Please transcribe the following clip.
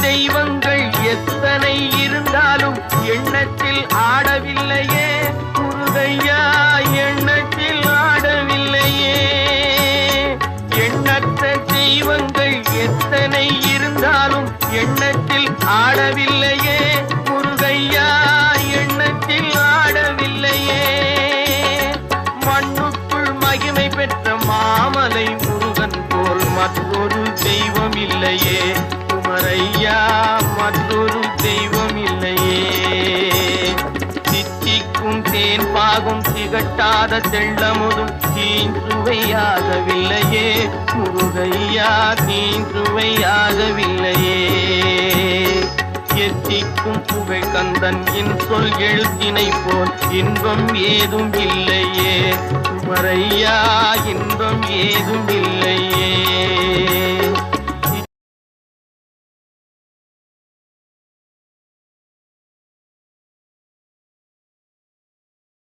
தெய்வங்கள் எத்தனை இருந்தாலும் எண்ணத்தில் ஆடவில்லையே முருகையா, எண்ணத்தில் ஆடவில்லையே. எண்ணற்ற தெய்வங்கள் எத்தனை இருந்தாலும் எண்ணத்தில் ஆடவில்லையே முருகையா, எண்ணத்தில் ஆடவில்லையே. மண்ணுக்குள் மகிமை பெற்ற மாமலை முருகன் போல் மற்றொரு தெய்வம் இல்லையே குமரையா, மற்றொரு தெய்வம் இல்லையே. தித்திக்கும் தேன் பாகும் திகட்டாத தெள்ளமுதும் தீஞ்சுவையாகவில்லையே முருகையா, தீஞ்சுவையாகவில்லையே. எத்திக்கும் புகழ் கந்தன் என் சொல் எழுத்தினை போல் இன்பம் ஏதும் இல்லையே குமரையா, இன்பம் ஏதும் இல்லையே.